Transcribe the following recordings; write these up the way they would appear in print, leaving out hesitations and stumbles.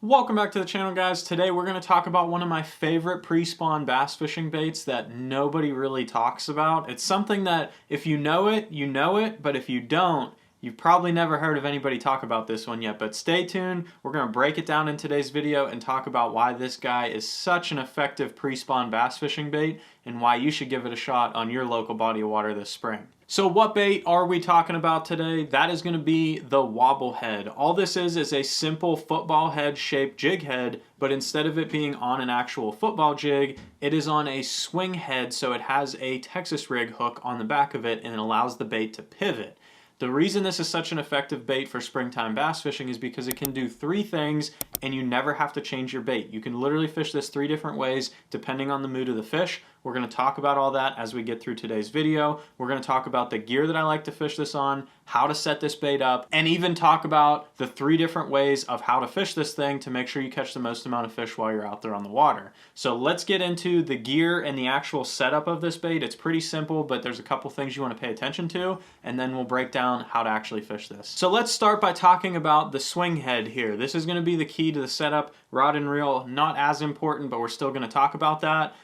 Welcome back to the channel, guys. Today we're going to talk about one of my favorite pre-spawn bass fishing baits that nobody really talks about. It's something that if you know it, but if you don't, you've probably never heard of anybody talk about this one yet. But stay tuned, we're going to break it down in today's video and talk about why this guy is such an effective pre-spawn bass fishing bait and why you should give it a shot on your local body of water this spring. So what bait are we talking about today? That is going to be the Wobble Head. All this is a simple football head shaped jig head, but instead of it being on an actual football jig, it is on a swing head, so it has a Texas rig hook on the back of it and it allows the bait to pivot. The reason this is such an effective bait for springtime bass fishing is because it can do three things and you never have to change your bait. You can literally fish this three different ways depending on the mood of the fish. We're going to talk about all that as we get through today's video. We're going to talk about the gear that I like to fish this on, how to set this bait up, and even talk about the three different ways of how to fish this thing to make sure you catch the most amount of fish while you're out there on the water. So let's get into the gear and the actual setup of this bait. It's pretty simple, but there's a couple things you want to pay attention to, and then we'll break down how to actually fish this. So let's start by talking about the swing head here. This is going to be the key to the setup. Rod and reel, not as important, but we're still going to talk about that.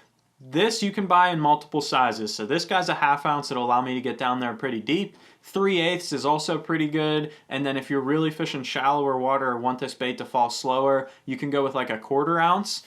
This you can buy in multiple sizes. So this guy's a 1/2 ounce. It'll allow me to get down there pretty deep. 3/8 is also pretty good. And then if you're really fishing shallower water or want this bait to fall slower, you can go with like a 1/4 ounce.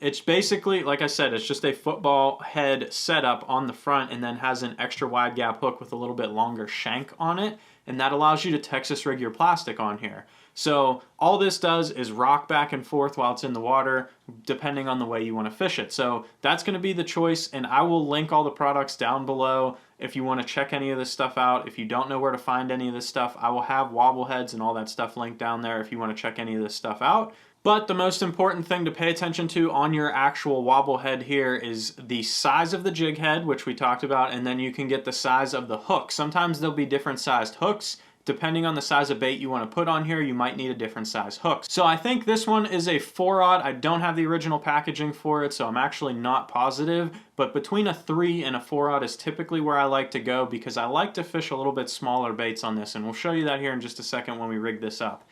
It's basically, like I said, it's just a football head setup on the front and then has an extra wide gap hook with a little bit longer shank on it. And that allows you to Texas rig your plastic on here. So all this does is rock back and forth while it's in the water, depending on the way you want to fish it. So that's going to be the choice, and I will link all the products down below if you want to check any of this stuff out. If you don't know where to find any of this stuff, I will have wobble heads and all that stuff linked down there if you want to check any of this stuff out. But the most important thing to pay attention to on your actual wobble head here is the size of the jig head, which we talked about, and then you can get the size of the hook. Sometimes there'll be different sized hooks. Depending on the size of bait you want to put on here, you might need a different size hook. So I think this one is a 4/0. I don't have the original packaging for it, so I'm actually not positive. But between a 3 and a 4/0 is typically where I like to go because I like to fish a little bit smaller baits on this, and we'll show you that here in just a second when we rig this up.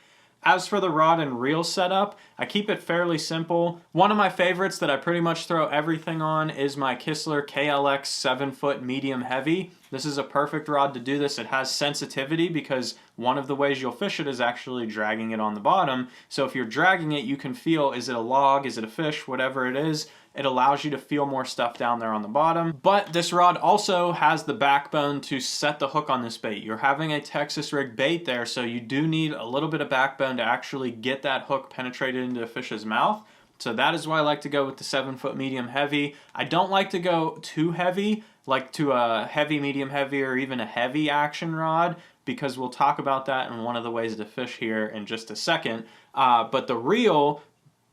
As for the rod and reel setup, I keep it fairly simple. One of my favorites that I pretty much throw everything on is my Kistler KLX 7-foot medium heavy. This is a perfect rod to do this. It has sensitivity because one of the ways you'll fish it is actually dragging it on the bottom. So if you're dragging it, you can feel, is it a log, is it a fish, whatever it is. It allows you to feel more stuff down there on the bottom. But this rod also has the backbone to set the hook on this bait. You're having a Texas rig bait there, so you do need a little bit of backbone to actually get that hook penetrated into a fish's mouth. So that is why I like to go with the 7-foot medium heavy. I don't like to go too heavy, like to a heavy, medium heavy, or even a heavy action rod, because we'll talk about that in one of the ways to fish here in just a second. But the reel,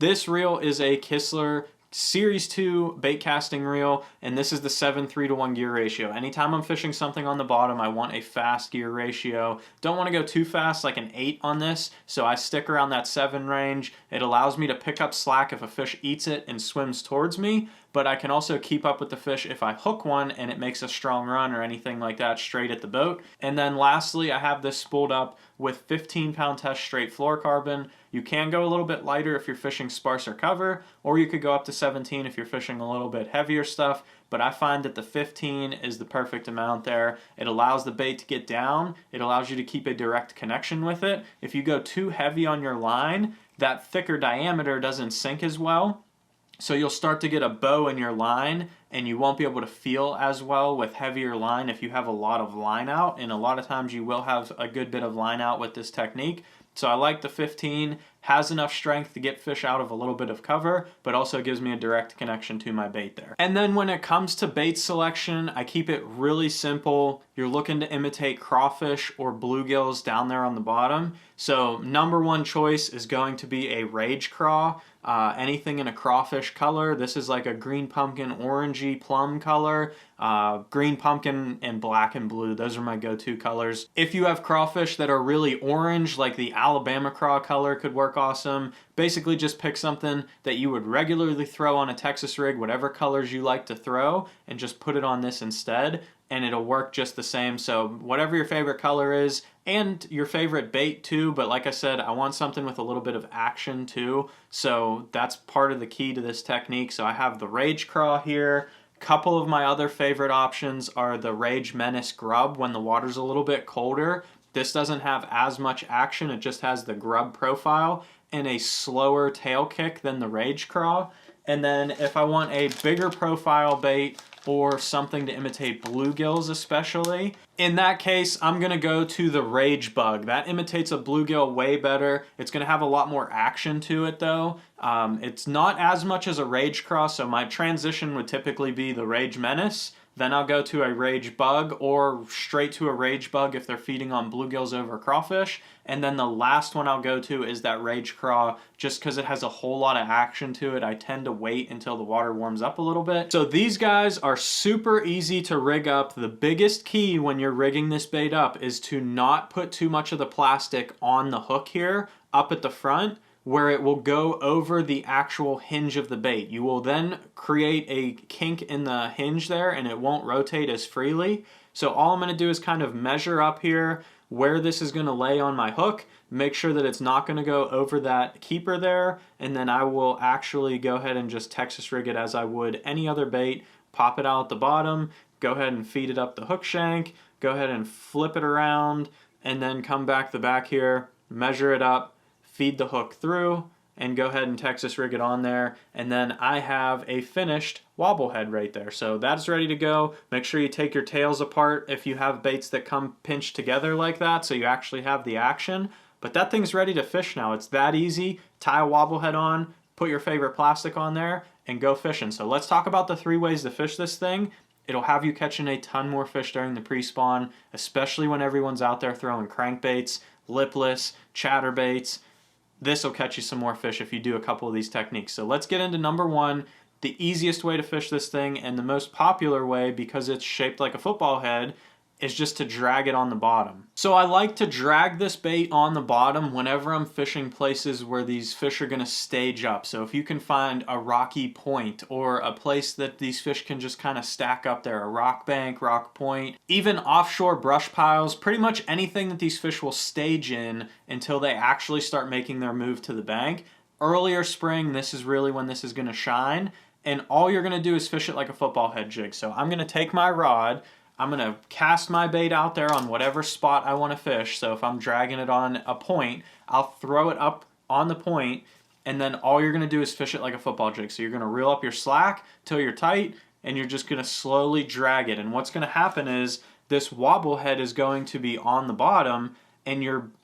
this reel is a Kistler Series 2 bait casting reel, and this is the 7:3-to-1 gear ratio. Anytime I'm fishing something on the bottom, I want a fast gear ratio. Don't want to go too fast, like an 8 on this, so I stick around that 7 range. It allows me to pick up slack if a fish eats it and swims towards me, but I can also keep up with the fish if I hook one and it makes a strong run or anything like that straight at the boat. And then lastly, I have this spooled up with 15-pound test straight fluorocarbon. You can go a little bit lighter if you're fishing sparser cover, or you could go up to 17 if you're fishing a little bit heavier stuff, but I find that the 15 is the perfect amount there. It allows the bait to get down. It allows you to keep a direct connection with it. If you go too heavy on your line, that thicker diameter doesn't sink as well. So you'll start to get a bow in your line and you won't be able to feel as well with heavier line if you have a lot of line out, and a lot of times you will have a good bit of line out with this technique. So I like the 15, has enough strength to get fish out of a little bit of cover, but also gives me a direct connection to my bait there. And then when it comes to bait selection, I keep it really simple. You're looking to imitate crawfish or bluegills down there on the bottom. So #1 choice is going to be a rage craw. Anything in a crawfish color. This is like a green pumpkin, orangey plum color. Green pumpkin and black and blue. Those are my go-to colors. If you have crawfish that are really orange, like the Alabama craw color could work awesome. Basically just pick something that you would regularly throw on a Texas rig, whatever colors you like to throw, and just put it on this instead, and it'll work just the same. So whatever your favorite color is, and your favorite bait too. But like I said, I want something with a little bit of action too. So that's part of the key to this technique. So I have the Rage Craw here. Couple of my other favorite options are the Rage Menace Grub when the water's a little bit colder. This doesn't have as much action, it just has the grub profile and a slower tail kick than the Rage Craw. And then if I want a bigger profile bait or something to imitate bluegills especially, in that case, I'm gonna go to the Rage Bug. That imitates a bluegill way better. It's gonna have a lot more action to it though. It's not as much as a Rage Craw, so my transition would typically be the Rage Menace. Then I'll go to a Rage Bug or straight to a Rage Bug if they're feeding on bluegills over crawfish. And then the last one I'll go to is that Rage Craw, just because it has a whole lot of action to it. I tend to wait until the water warms up a little bit. So these guys are super easy to rig up. The biggest key when you're rigging this bait up is to not put too much of the plastic on the hook here up at the front, where it will go over the actual hinge of the bait. You will then create a kink in the hinge there and it won't rotate as freely. So all I'm gonna do is kind of measure up here where this is gonna lay on my hook, make sure that it's not gonna go over that keeper there, and then I will actually go ahead and just Texas rig it as I would any other bait, pop it out at the bottom, go ahead and feed it up the hook shank, go ahead and flip it around, and then come back the back here, measure it up, feed the hook through, and go ahead and Texas rig it on there, and then I have a finished Wobble Head right there. So that's ready to go. Make sure you take your tails apart if you have baits that come pinched together like that, so you actually have the action. But that thing's ready to fish now. It's that easy. Tie a Wobble Head on, put your favorite plastic on there, and go fishing. So let's talk about the 3 ways to fish this thing. It'll have you catching a ton more fish during the pre-spawn, especially when everyone's out there throwing crankbaits, lipless, chatterbaits. This will catch you some more fish if you do a couple of these techniques. So let's get into number 1, the easiest way to fish this thing and the most popular way because it's shaped like a football head is just to drag it on the bottom. So I like to drag this bait on the bottom whenever I'm fishing places where these fish are gonna stage up. So if you can find a rocky point or a place that these fish can just kind of stack up there, a rock bank, rock point, even offshore brush piles, pretty much anything that these fish will stage in until they actually start making their move to the bank. Earlier spring, this is really when this is gonna shine, and all you're gonna do is fish it like a football head jig. So I'm gonna take my rod, I'm gonna cast my bait out there on whatever spot I wanna fish. So if I'm dragging it on a point, I'll throw it up on the point, and then all you're gonna do is fish it like a football jig. So you're gonna reel up your slack till you're tight, and you're just gonna slowly drag it. And what's gonna happen is this Wobble Head is going to be on the bottom, and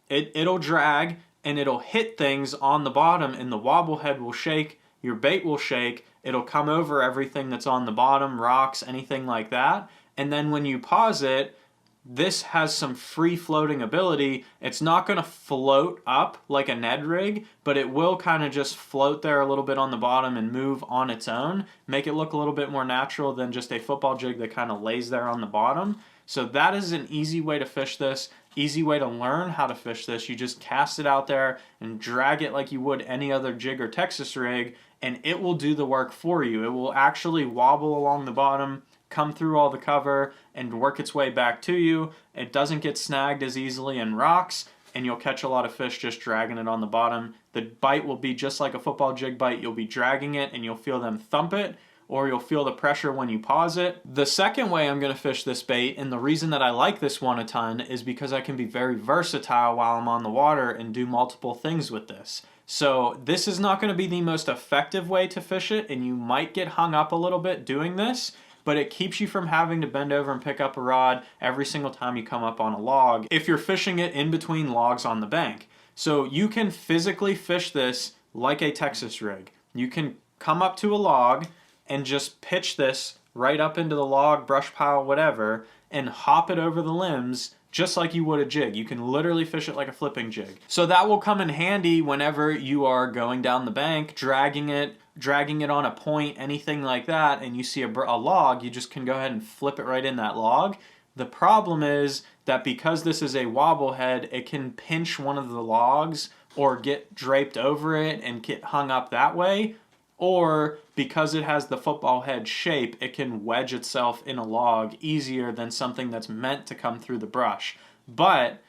it'll drag, and it'll hit things on the bottom, and the Wobble Head will shake, your bait will shake, it'll come over everything that's on the bottom, rocks, anything like that. And then when you pause it, this has some free floating ability. It's not gonna float up like a Ned rig, but it will kind of just float there a little bit on the bottom and move on its own, make it look a little bit more natural than just a football jig that kind of lays there on the bottom. So that is an easy way to fish this, easy way to learn how to fish this. You just cast it out there and drag it like you would any other jig or Texas rig, and it will do the work for you. It will actually wobble along the bottom, come through all the cover, and work its way back to you. It doesn't get snagged as easily in rocks, and you'll catch a lot of fish just dragging it on the bottom. The bite will be just like a football jig bite. You'll be dragging it, and you'll feel them thump it, or you'll feel the pressure when you pause it. The second way I'm gonna fish this bait, and the reason that I like this one a ton, is because I can be very versatile while I'm on the water and do multiple things with this. So this is not gonna be the most effective way to fish it, and you might get hung up a little bit doing this, but it keeps you from having to bend over and pick up a rod every single time you come up on a log if you're fishing it in between logs on the bank. So you can physically fish this like a Texas rig. You can come up to a log and just pitch this right up into the log, brush pile, whatever, and hop it over the limbs just like you would a jig. You can literally fish it like a flipping jig. So that will come in handy whenever you are going down the bank, dragging it on a point, anything like that, and you see a log, you just can go ahead and flip it right in that log. The problem is that because this is a Wobble Head, it can pinch one of the logs or get draped over it and get hung up that way. Or because it has the football head shape, it can wedge itself in a log easier than something that's meant to come through the brush. But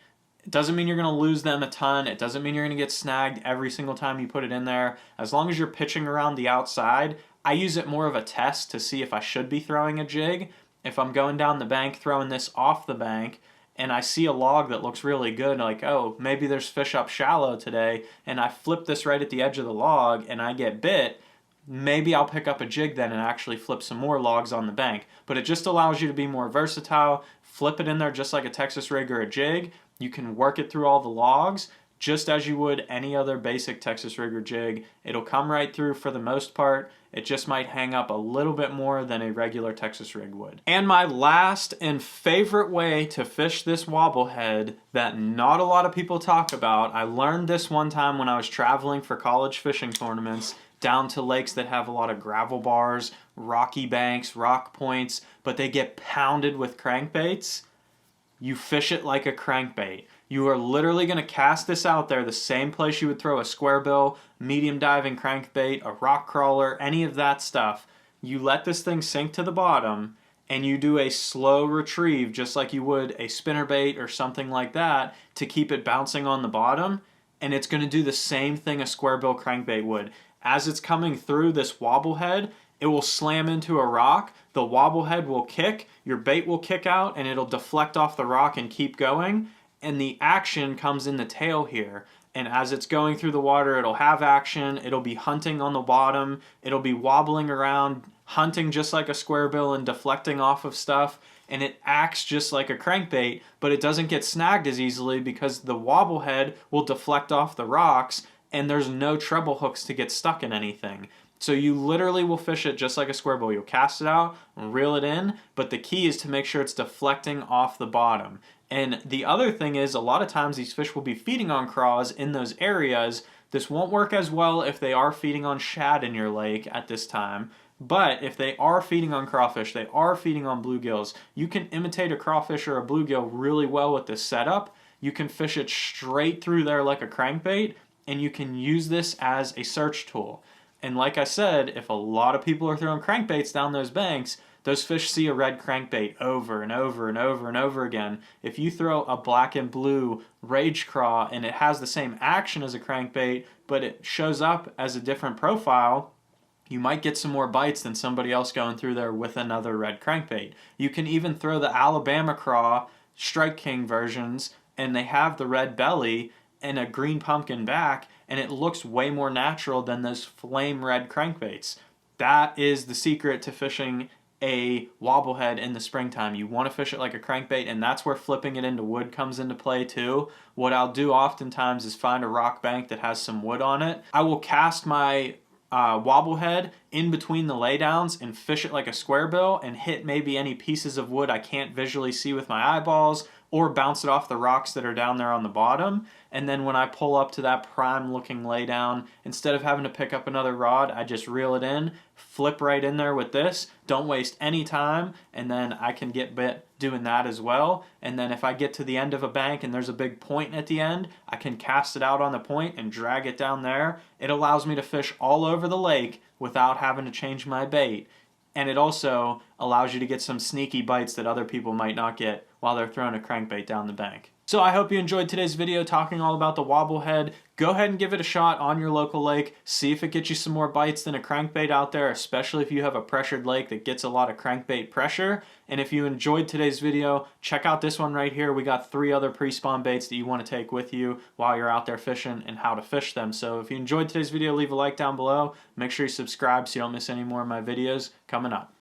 It doesn't mean you're going to lose them a ton. It doesn't mean you're going to get snagged every single time you put it in there. As long as you're pitching around the outside, I use it more of a test to see if I should be throwing a jig. If I'm going down the bank, throwing this off the bank, and I see a log that looks really good, like, oh, maybe there's fish up shallow today, and I flip this right at the edge of the log and I get bit, maybe I'll pick up a jig then and actually flip some more logs on the bank. But it just allows you to be more versatile, flip it in there just like a Texas rig or a jig. You can work it through all the logs just as you would any other basic Texas rig or jig. It'll come right through for the most part. It just might hang up a little bit more than a regular Texas rig would. And my last and favorite way to fish this wobble head that not a lot of people talk about, I learned this one time when I was traveling for college fishing tournaments down to lakes that have a lot of gravel bars, rocky banks, rock points, but they get pounded with crankbaits. You fish it like a crankbait. You are literally going to cast this out there the same place you would throw a square bill, medium diving crankbait, a rock crawler, any of that stuff. You let this thing sink to the bottom and you do a slow retrieve just like you would a spinnerbait or something like that to keep it bouncing on the bottom, and it's going to do the same thing a square bill crankbait would. As it's coming through this wobble head, it will slam into a rock, the wobble head will kick, your bait will kick out, and it'll deflect off the rock and keep going. And the action comes in the tail here. And as it's going through the water, it'll have action, it'll be hunting on the bottom, it'll be wobbling around, hunting just like a square bill and deflecting off of stuff. And it acts just like a crankbait, but it doesn't get snagged as easily because the wobble head will deflect off the rocks and there's no treble hooks to get stuck in anything. So you literally will fish it just like a square bill. You'll cast it out, reel it in, but the key is to make sure it's deflecting off the bottom. And the other thing is, a lot of times these fish will be feeding on craws in those areas. This won't work as well if they are feeding on shad in your lake at this time. But if they are feeding on crawfish, they are feeding on bluegills, you can imitate a crawfish or a bluegill really well with this setup. You can fish it straight through there like a crankbait, and you can use this as a search tool. And like I said, if a lot of people are throwing crankbaits down those banks, those fish see a red crankbait over and over and over and over again. If you throw a black and blue rage craw and it has the same action as a crankbait, but it shows up as a different profile, you might get some more bites than somebody else going through there with another red crankbait. You can even throw the Alabama craw, Strike King versions, and they have the red belly and a green pumpkin back, and it looks way more natural than those flame red crankbaits. That is the secret to fishing a wobble head in the springtime. You want to fish it like a crankbait, and that's where flipping it into wood comes into play too. What I'll do oftentimes is find a rock bank that has some wood on it. I will cast my wobble head in between the laydowns and fish it like a square bill and hit maybe any pieces of wood I can't visually see with my eyeballs, or bounce it off the rocks that are down there on the bottom. And then when I pull up to that prime looking laydown, instead of having to pick up another rod, I just reel it in, flip right in there with this, don't waste any time, and then I can get bit doing that as well. And then if I get to the end of a bank and there's a big point at the end, I can cast it out on the point and drag it down there. It allows me to fish all over the lake without having to change my bait. And it also allows you to get some sneaky bites that other people might not get while they're throwing a crankbait down the bank. So I hope you enjoyed today's video talking all about the wobble head. Go ahead and give it a shot on your local lake. See if it gets you some more bites than a crankbait out there, especially if you have a pressured lake that gets a lot of crankbait pressure. And if you enjoyed today's video, check out this one right here. We got 3 other pre-spawn baits that you want to take with you while you're out there fishing and how to fish them. So if you enjoyed today's video, leave a like down below. Make sure you subscribe so you don't miss any more of my videos coming up.